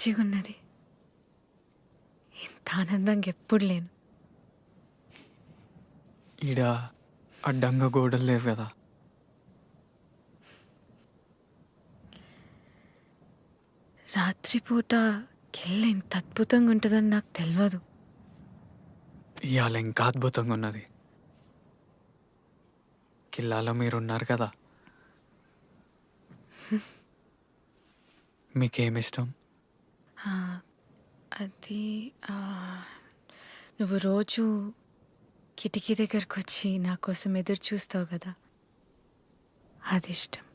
మంచిగా ఉన్నది. ఇంత ఆనందంగా ఎప్పుడు లేను. ఈడ అడ్డంగా గోడలు లేవు కదా. రాత్రిపూట కెళ్ళి ఇంత అద్భుతంగా ఉంటుందని నాకు తెలియదు. ఇవాళ ఇంకా అద్భుతంగా ఉన్నది. కిల్లాలో మీరున్నారు కదా. మీకేమిష్టం? ఆ, అది ఆ, నువ్వు రోజు కిటికీ దగ్గరకు వచ్చి నా కోసం ఎదురు చూస్తావు కదా, అది ఇష్టం.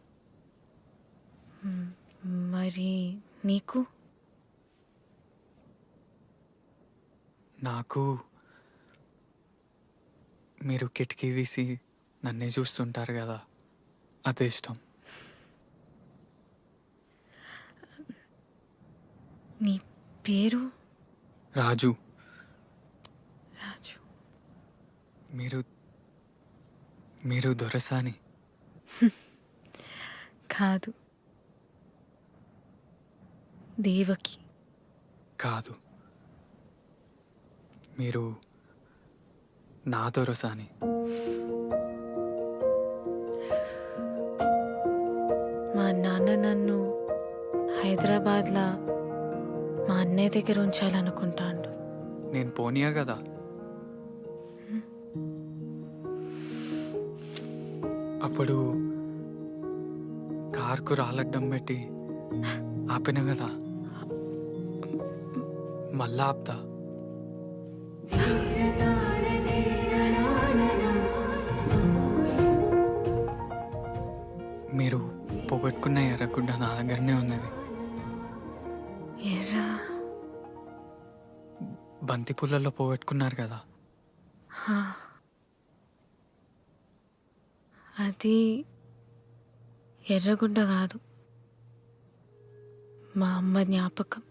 మరి నీకు? నాకు మీరు కిటికీ తీసి నన్నే చూస్తుంటారు కదా, అదే ఇష్టం. నీ పేరు? రాజు. రాజు. మీరు మీరు దొరసాని. కాదు, దేవకి. కాదు, మీరు నా దొరసాని. మా నాన్న నన్ను హైదరాబాద్లో మా అన్నయ్య దగ్గర ఉంచాలనుకుంటాండు. నేను పోనీయా కదా. అప్పుడు కార్కు రాలడ్డం పెట్టి ఆపిన కదా, మళ్ళా ఆపుతా. మీరు పోగొట్టుకున్న ఎర్రగుడ్డ నా దగ్గరనే ఉన్నది. ఎర్రా? బంతి పూలలో పోగొట్టుకున్నారు కదా. హా. అది ఎర్రగుడ్డ కాదు, మా అమ్మ జ్ఞాపకం.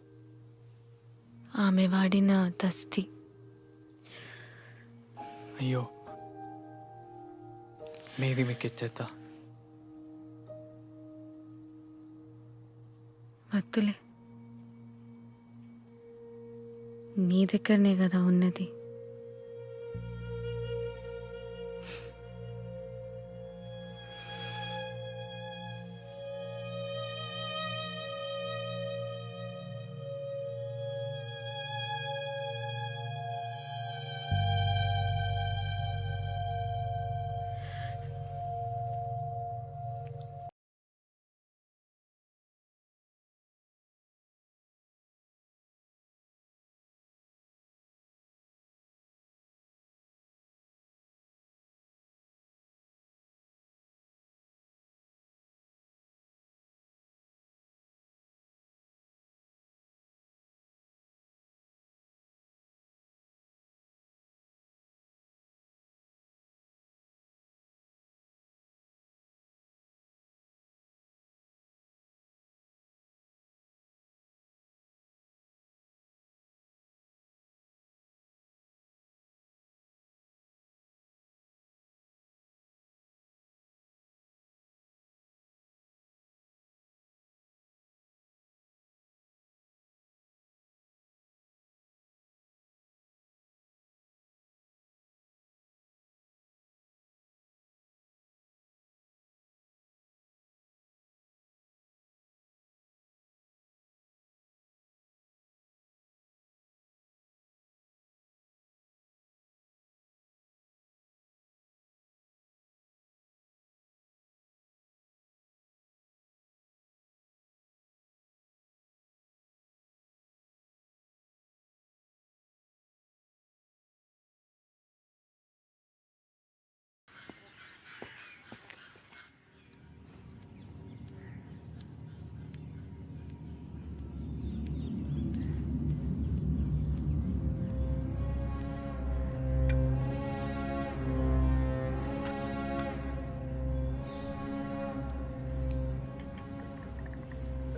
ఆమె వాడిన దస్తి. అయ్యో, మీది మీకు ఇచ్చేస్తా. వద్దులే, నీ దగ్గరనే కదా ఉన్నది.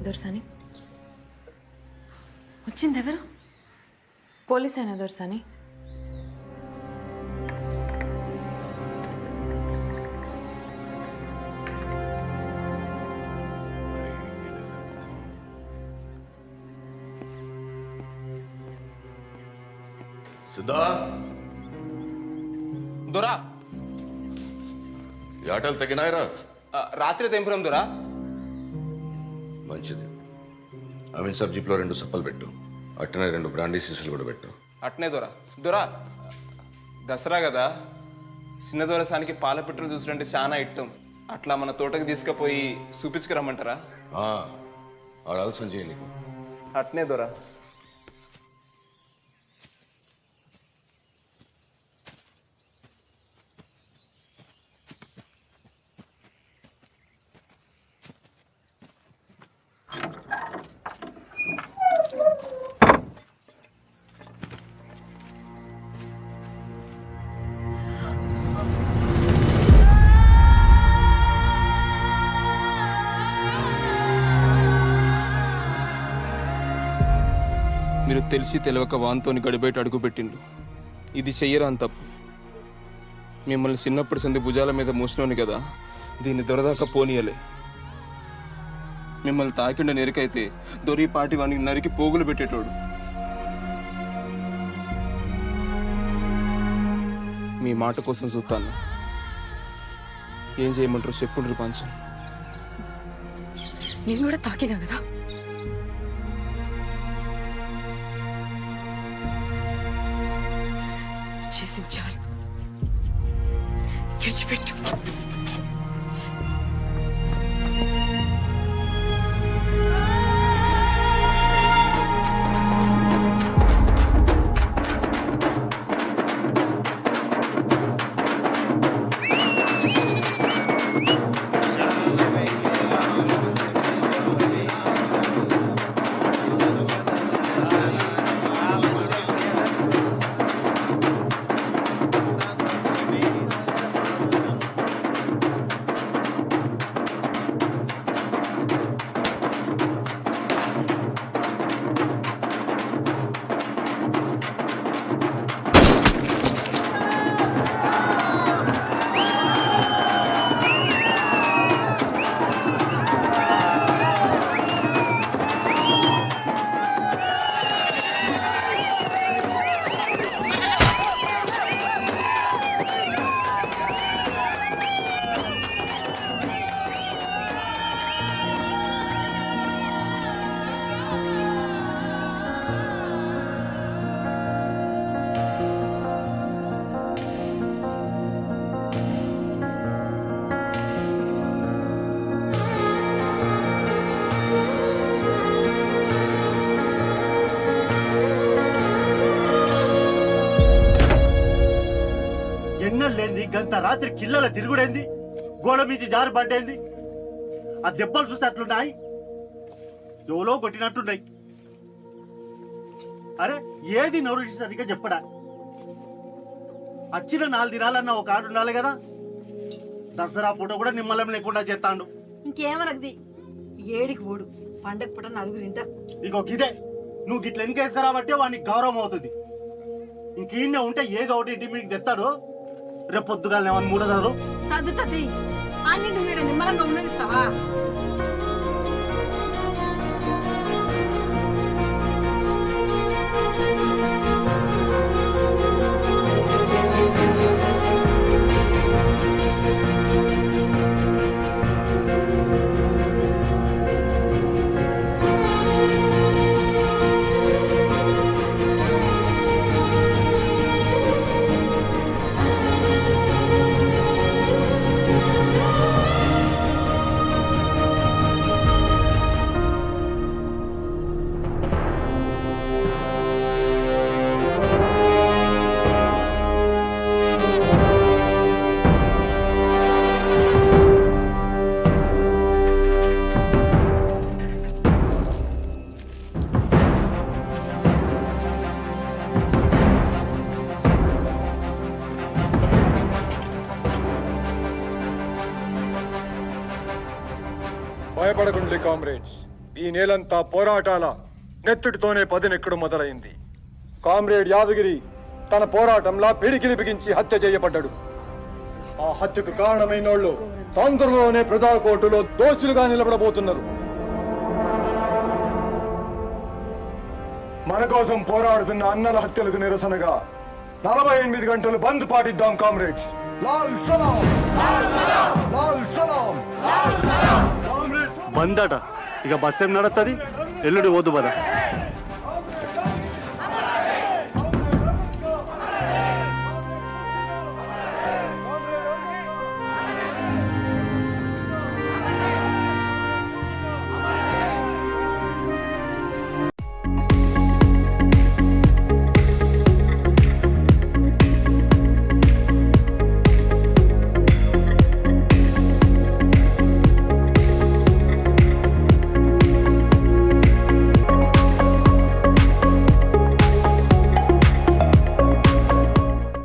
దొర్సాని, వచ్చింది ఎవరు? పోలీస్ అయినా దొర్సాని. సిద్ధా దొరా ఈ ఆటలు తగినాయరా? రాత్రి తెంపురం దొరా. మంచిది. అమీన్ సాబ్ జీప్లో 2 సప్పలు పెట్టు. అట్టనే 2 బ్రాండీ సీసులు కూడా పెట్టు. అట్నే దొరా. దొరా దసరా కదా, చిన్న దొరసానికి పాల పెట్రోల్ చూసినట్టే చాలా ఇట్టం. అట్లా మన తోటకి తీసుకుపోయి చూపించుకురమ్మంటారా? ఆడ ఆలస్యం చేయి నీకు. అట్నే దొరా. మీరు తెలిసి తెలియక వాన్తోని గడిబయట అడుగుపెట్టిండు. ఇది చెయ్యరాని తప్పు. మిమ్మల్ని చిన్నప్పటి సంది భుజాల మీద మోసినోని కదా, దీన్ని దొరదాకా పోనీయలే. మిమ్మల్ని తాకిండ నెరికైతే దొరిపాటి వానికి నరికి పోగులు పెట్టేటోడు. మీ మాట కోసం చూస్తాను. ఏం చేయమంటారు చెప్పుండ్రు పంచం. నేను కూడా తాకినా కదా. చేసింది చాలు, విడిచిపెట్టు. లేంది గంత రాత్రి కిల్లల తిరుగుడేంది, గోడ మీద జారు పడ్డేంది. ఆ దెబ్బలు చూస్తే అట్లున్నాయి, ఎవలో కొట్టినట్టున్నాయి. అరే ఏది నోరు సరిగ్గా చెప్పడా? వచ్చిన 4 దినాలన్నా ఒక ఆడు ఉండాలి కదా. దసరా పూట కూడా నిమ్మలం లేకుండా చేస్తాడు. ఇంకేమనది ఏడికి ఓడు పండగ పూట 4 ఇంటారు. ఇగో గిదే నువ్వు గిట్ల ఎన్కేసుకురాబట్టే వానికి గౌరవం అవుతుంది. ఇంకీన్నే ఉంటే ఏదో ఒకటి ఇంటి మీకు తెస్తాడు. రేపు పొద్దుగానే ఏమన్నా మూడదారు సర్దుతుంది. అన్నింటి మీద నిమ్మలంగా ఉండనిస్తావా? భయపడకుండ్లి కామ్రేడ్స్. ఈ నేలంతా పోరాటాల నెత్తుడితోనే పదినెక్కడు మొదలైంది. కామ్రేడ్ యాదగిరి తన పోరాటంలా పిడికిలి బిగించి హత్య చేయబడ్డాడు. ఆ హత్యకు కారణమైనోళ్ళు తొందరలోనే ప్రజాకోర్టులో దోషులుగా నిలబడబోతున్నారు. మన కోసం పోరాడుతున్న అన్నల హత్యలకు నిరసనగా 48 గంటలు బంద్ పాటిద్దాం కామ్రేడ్స్. లాల్ సలాం, లాల్ సలాం, లాల్ సలాం, లాల్ సలాం. కామ్రేడ్స్ బందట ఇక బస్ ఏం నడుస్తుంది ఎల్లుడి పోదు పద.